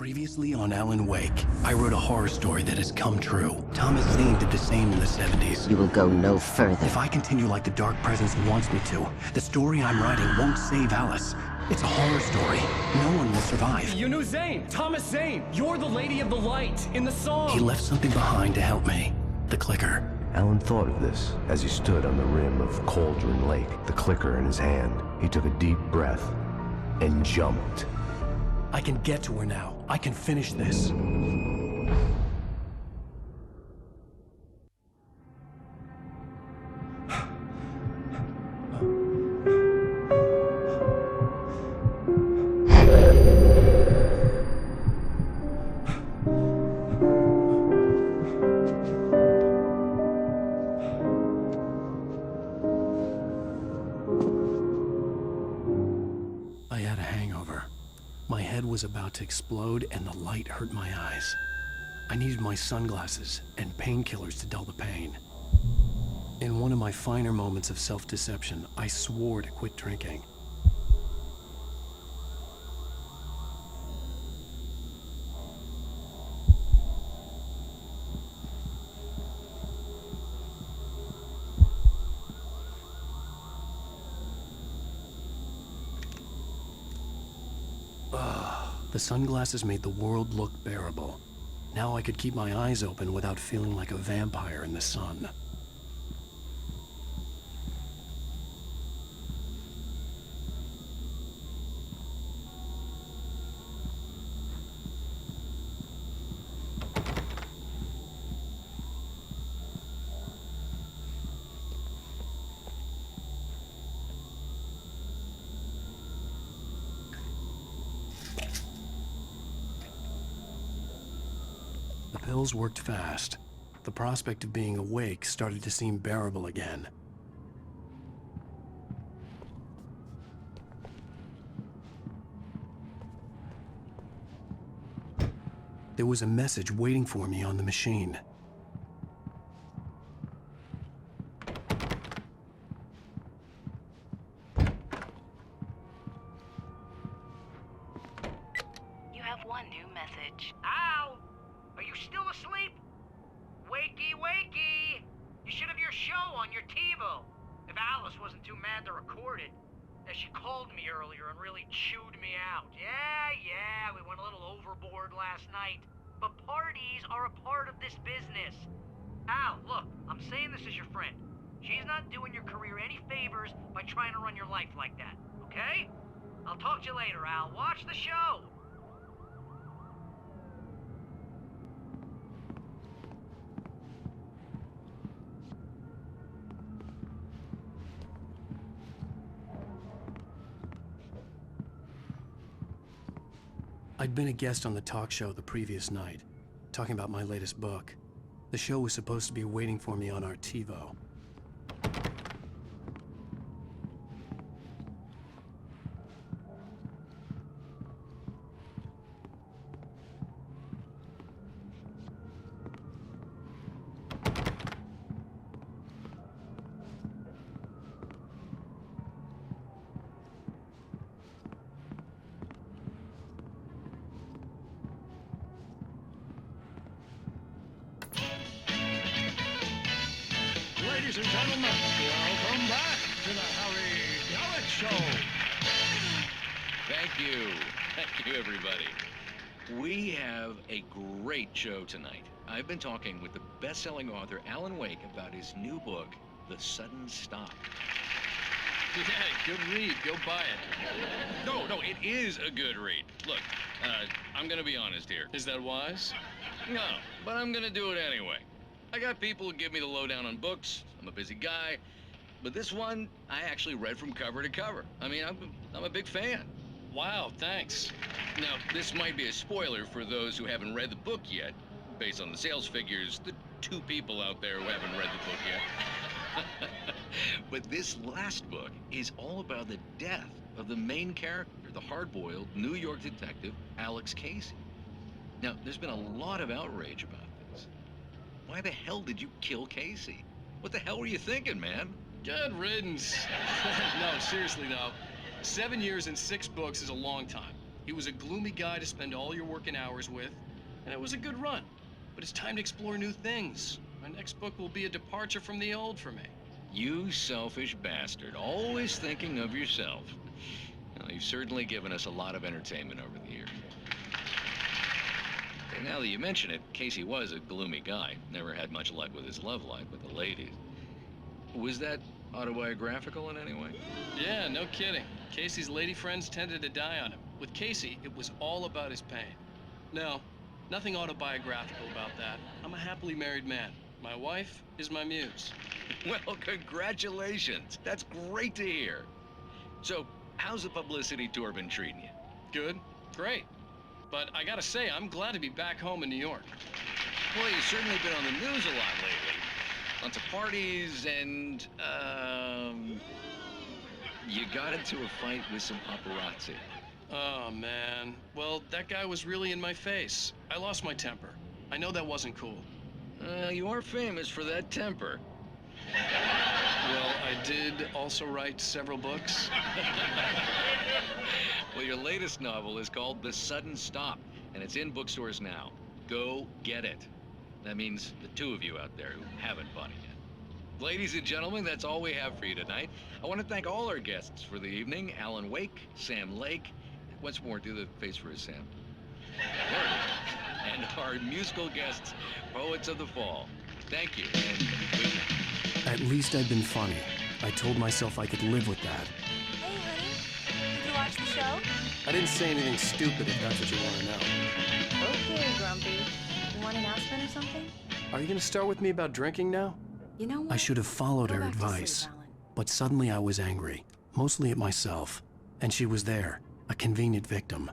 Previously on Alan Wake, I wrote a horror story that has come true. Thomas Zane did the same in the 70s. You will go no further. If I continue like the Dark Presence wants me to, the story I'm writing won't save Alice. It's a horror story. No one will survive. You knew Zane! Thomas Zane! You're the Lady of the Light in the song! He left something behind to help me. The clicker. Alan thought of this as he stood on the rim of Cauldron Lake, the clicker in his hand. He took a deep breath and jumped. I can get to her now. I can finish this. I had a hangover. My head was about to explode and the light hurt my eyes. I needed my sunglasses and painkillers to dull the pain. In one of my finer moments of self-deception, I swore to quit drinking. The sunglasses made the world look bearable. Now I could keep my eyes open without feeling like a vampire in the sun. The pills worked fast. The prospect of being awake started to seem bearable again. There was a message waiting for me on the machine. You have one new message. Al! Are you still asleep? Wakey, wakey! You should have your show on your TiVo. If Alice wasn't too mad to record it. As she called me earlier and really chewed me out. Yeah, we went a little overboard last night. But parties are a part of this business. Al, look, I'm saying this as your friend. She's not doing your career any favors by trying to run your life like that, okay? I'll talk to you later, Al. Watch the show! I'd been a guest on the talk show the previous night, talking about my latest book. The show was supposed to be waiting for me on our TiVo. Ladies and gentlemen, welcome back to the Harry Gallic Show. Thank you, everybody. We have a great show tonight. I've been talking with the best-selling author Alan Wake about his new book, The Sudden Stop. Yeah, good read. Go buy it. No, it is a good read. Look, I'm gonna be honest here. Is that wise? No, but I'm gonna do it anyway. I got people who give me the lowdown on books. I'm a busy guy. But this one, I actually read from cover to cover. I mean, I'm a big fan. Wow, thanks. Now, this might be a spoiler for those who haven't read the book yet. Based on the sales figures, the 2 people out there who haven't read the book yet. But this last book is all about the death of the main character, the hard-boiled New York detective, Alex Casey. Now, there's been a lot of outrage about this. Why the hell did you kill Casey? What the hell were you thinking, man? Good riddance. No, seriously though. 7 years and 6 books is a long time. He was a gloomy guy to spend all your working hours with, and it was a good run. But it's time to explore new things. My next book will be a departure from the old for me. You selfish bastard, always thinking of yourself. Well, you've certainly given us a lot of entertainment over the years. And now that you mention it, Casey was a gloomy guy. Never had much luck with his love life with the ladies. Was that autobiographical in any way? Yeah, no kidding. Casey's lady friends tended to die on him. With Casey, it was all about his pain. No, nothing autobiographical about that. I'm a happily married man. My wife is my muse. Well, congratulations. That's great to hear. So, how's the publicity tour been treating you? Good, great. But I gotta say, I'm glad to be back home in New York. Well, you've certainly been on the news a lot lately. Lots of parties and, you got into a fight with some paparazzi. Oh, man. Well, that guy was really in my face. I lost my temper. I know that wasn't cool. You are famous for that temper. Well, I did also write several books. Well, your latest novel is called The Sudden Stop, and it's in bookstores now. Go get it. That means the two of you out there who haven't bought it yet. Ladies and gentlemen, that's all we have for you tonight. I want to thank all our guests for the evening. Alan Wake, Sam Lake. Once more, do the face for his Sam. And our musical guests, Poets of the Fall. Thank you, and good night. At least I'd been funny. I told myself I could live with that. Hey, honey. Did you watch the show? I didn't say anything stupid if that's what you want to know. Okay, Grumpy. You want an aspirin or something? Are you going to start with me about drinking now? You know what? I should have followed Go her back to advice. sleep, Alan. But suddenly I was angry, mostly at myself. And she was there, a convenient victim.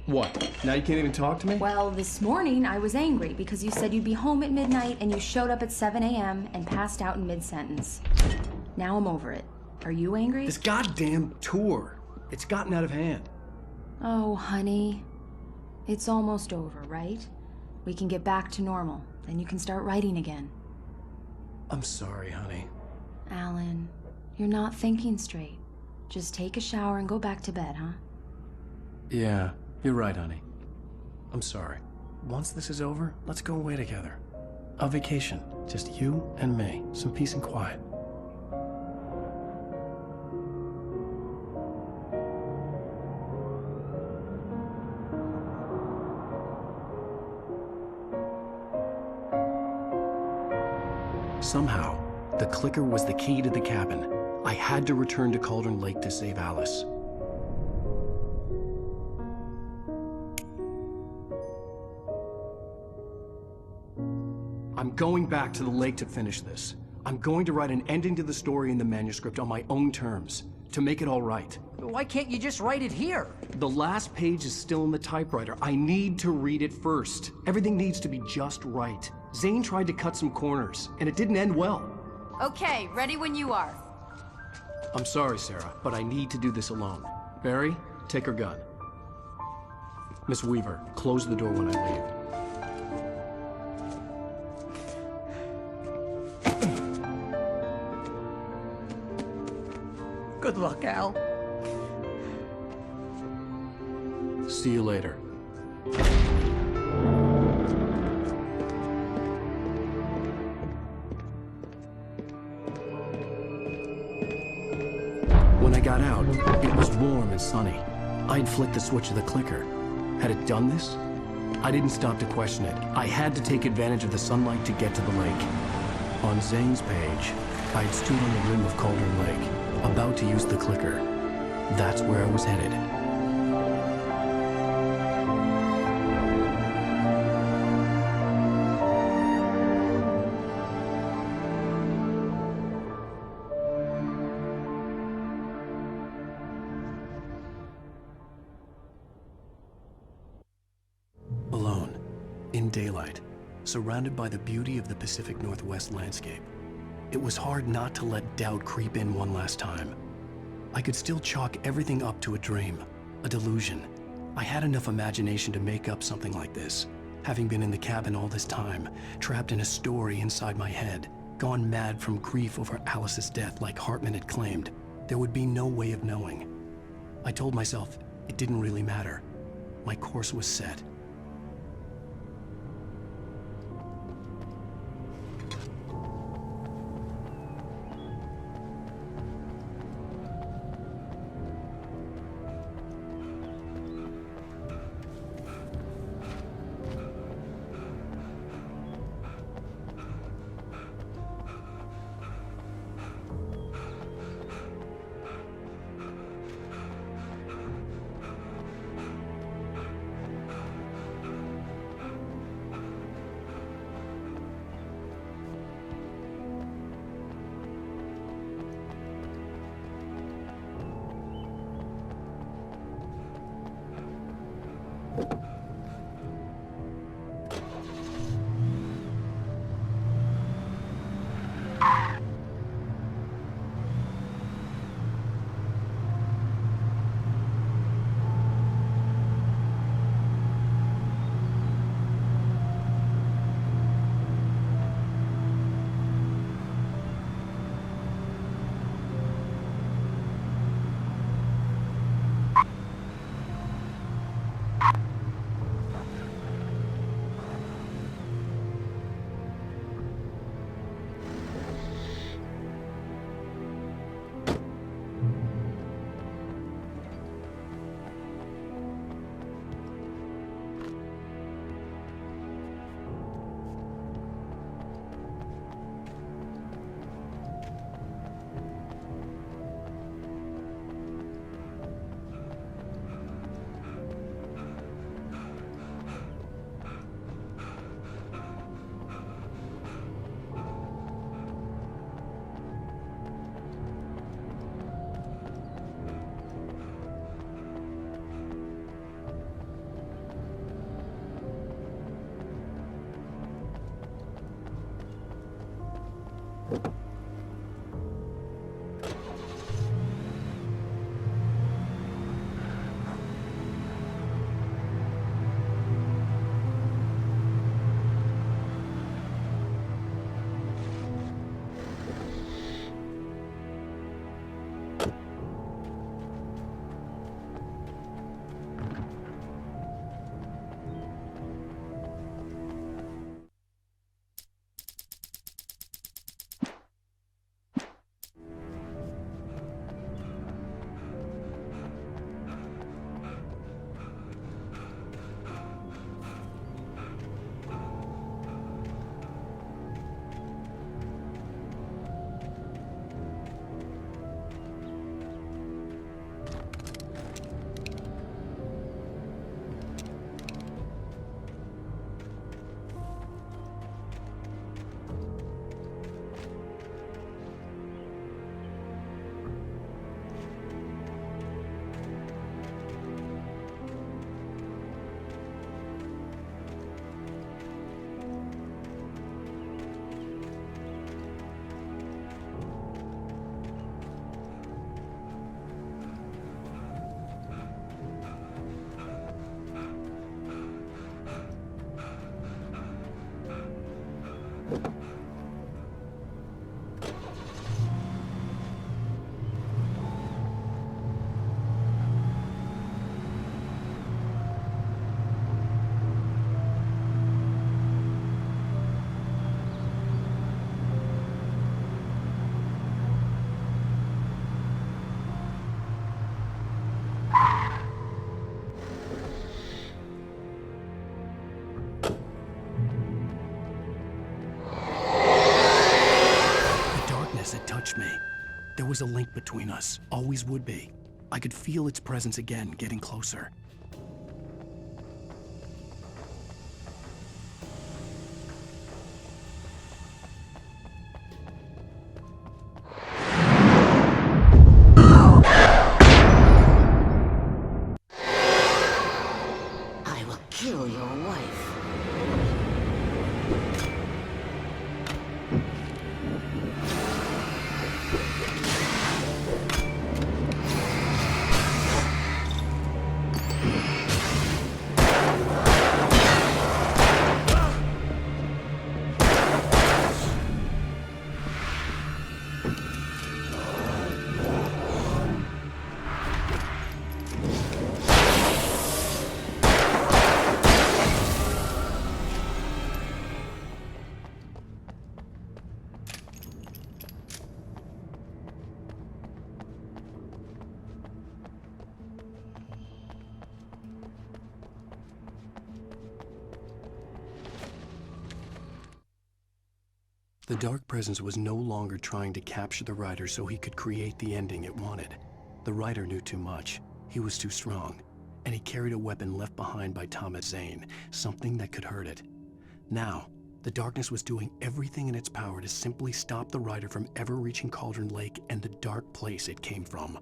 What? Now you can't even talk to me? Well, this morning I was angry because you said you'd be home at midnight and you showed up at 7 a.m. and passed out in mid-sentence. Now I'm over it. Are you angry? This goddamn tour. It's gotten out of hand. Oh, honey. It's almost over, right? We can get back to normal. Then you can start writing again. I'm sorry, honey. Alan, you're not thinking straight. Just take a shower and go back to bed, huh? Yeah, you're right, honey. I'm sorry. Once this is over, let's go away together. A vacation. Just you and me. Some peace and quiet. Somehow, the clicker was the key to the cabin. I had to return to Cauldron Lake to save Alice. I'm going back to the lake to finish this. I'm going to write an ending to the story in the manuscript on my own terms, to make it all right. Why can't you just write it here? The last page is still in the typewriter. I need to read it first. Everything needs to be just right. Zane tried to cut some corners, and it didn't end well. Okay, ready when you are. I'm sorry, Sarah, but I need to do this alone. Barry, take her gun. Miss Weaver, close the door when I leave. Good luck, Al. See you later. When I got out, it was warm and sunny. I'd flicked the switch of the clicker. Had it done this? I didn't stop to question it. I had to take advantage of the sunlight to get to the lake. On Zane's page, I'd stood on the rim of Cauldron Lake, about to use the clicker. That's where I was headed. Alone, in daylight, surrounded by the beauty of the Pacific Northwest landscape. It was hard not to let doubt creep in one last time. I could still chalk everything up to a dream, a delusion. I had enough imagination to make up something like this. having been in the cabin all this time, trapped in a story inside my head, gone mad from grief over Alice's death like Hartman had claimed. There would be no way of knowing. I told myself it didn't really matter. My course was set. Me. There was a link between us, always would be. I could feel its presence again, getting closer. I will kill your wife. The dark presence was no longer trying to capture the writer so he could create the ending it wanted. The writer knew too much. He was too strong. And he carried a weapon left behind by Thomas Zane, something that could hurt it. Now, the darkness was doing everything in its power to simply stop the writer from ever reaching Cauldron Lake and the dark place it came from.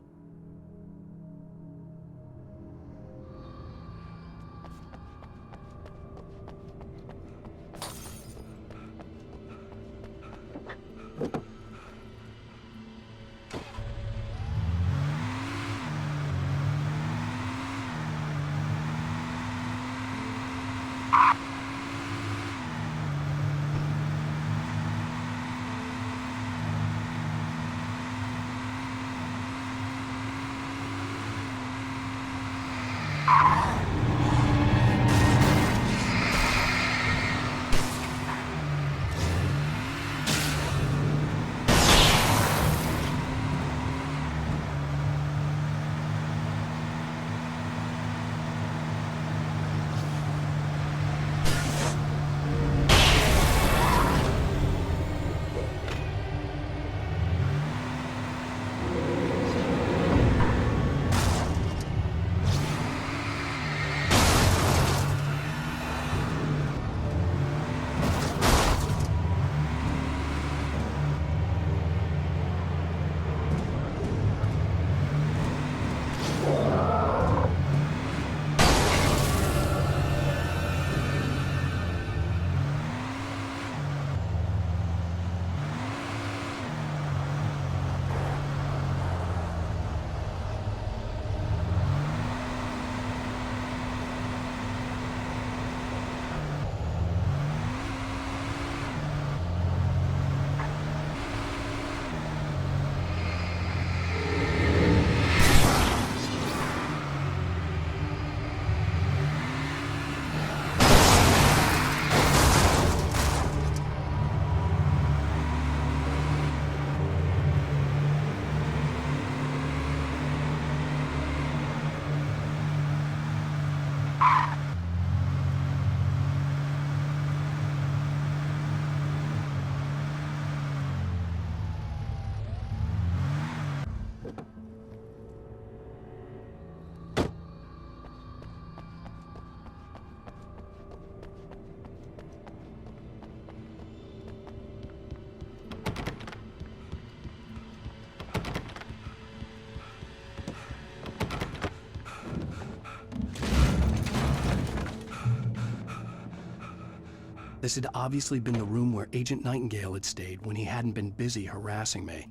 This had obviously been the room where Agent Nightingale had stayed when he hadn't been busy harassing me.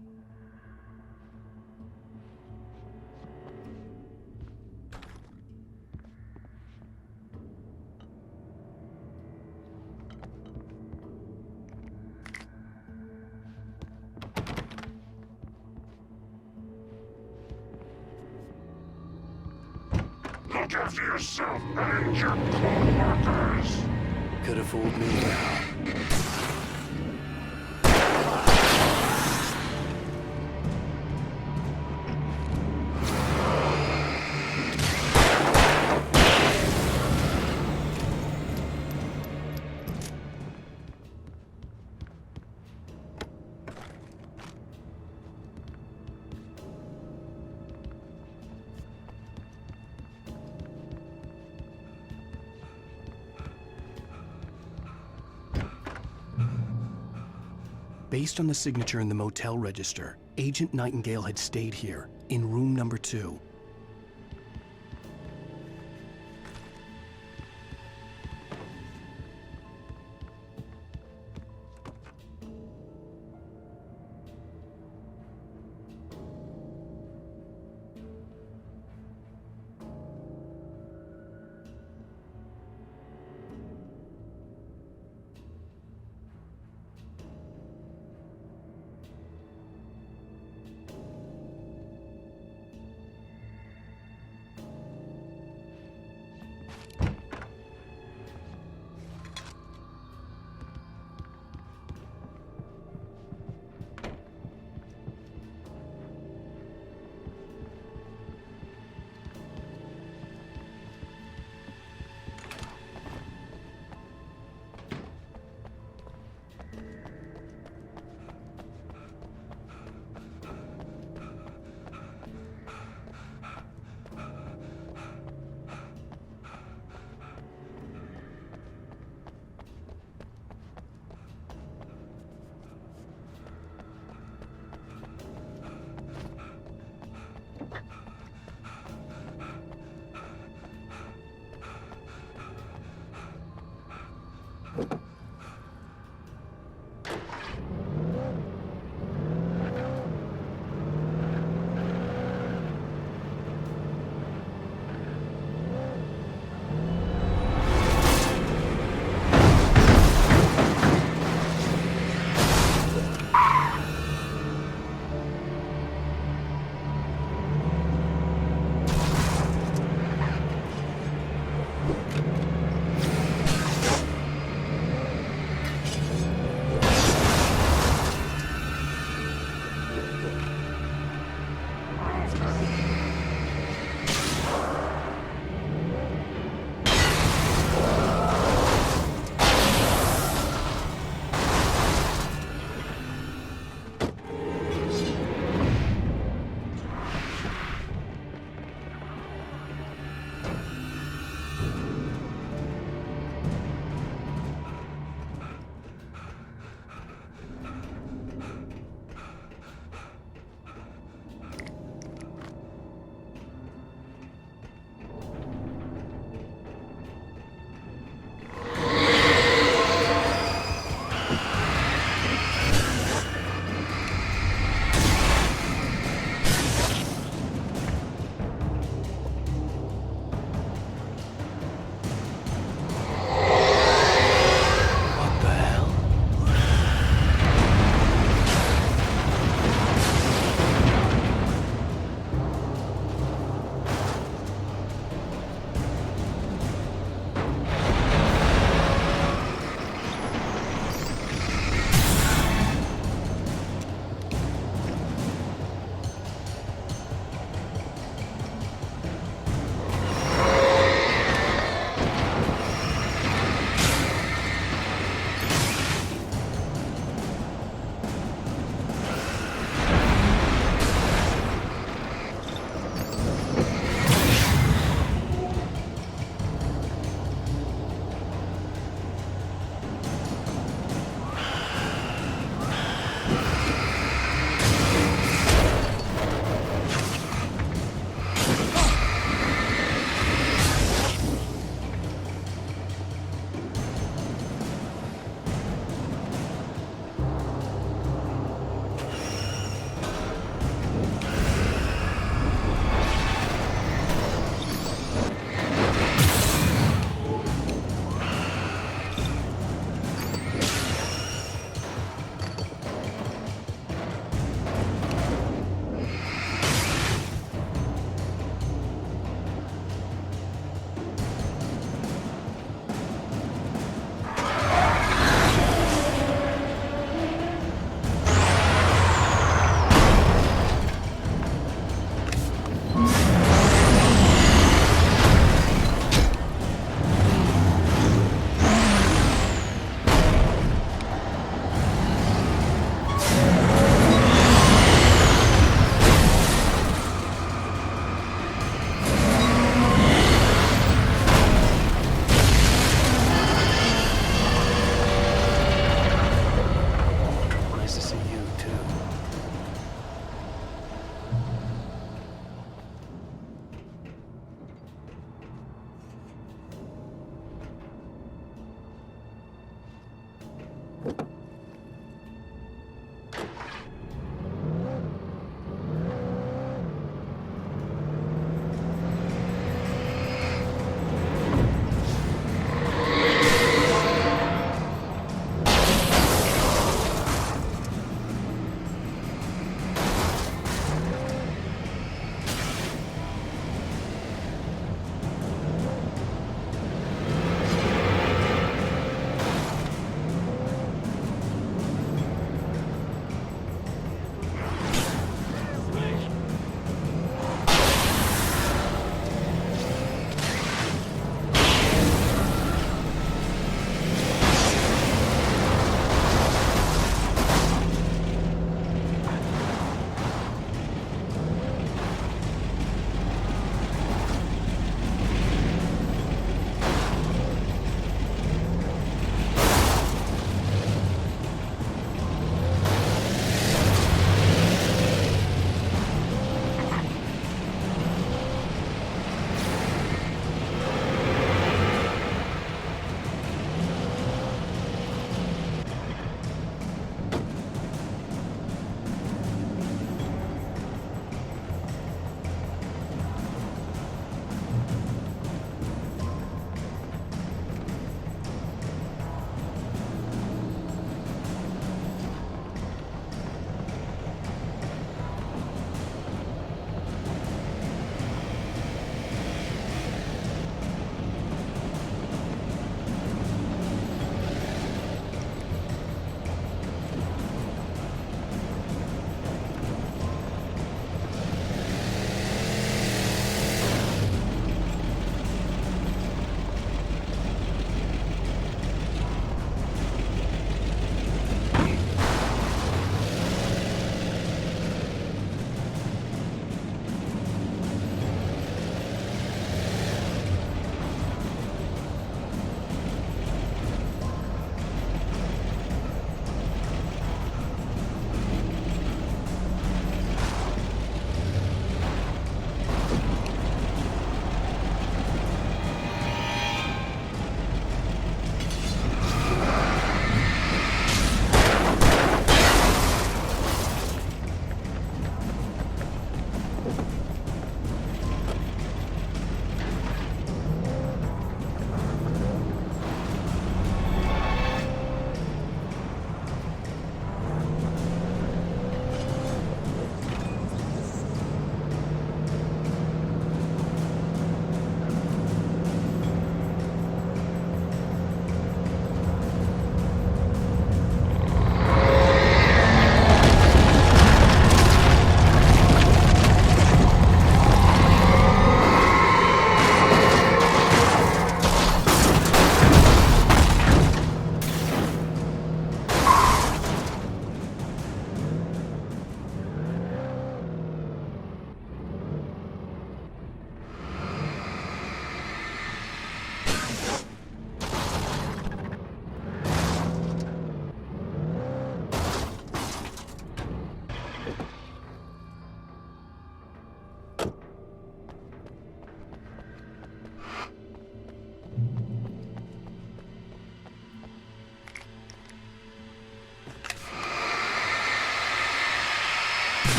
Look after yourself and your co-workers! Could have fooled me now. Based on the signature in the motel register, Agent Nightingale had stayed here, in room number 2. Bye.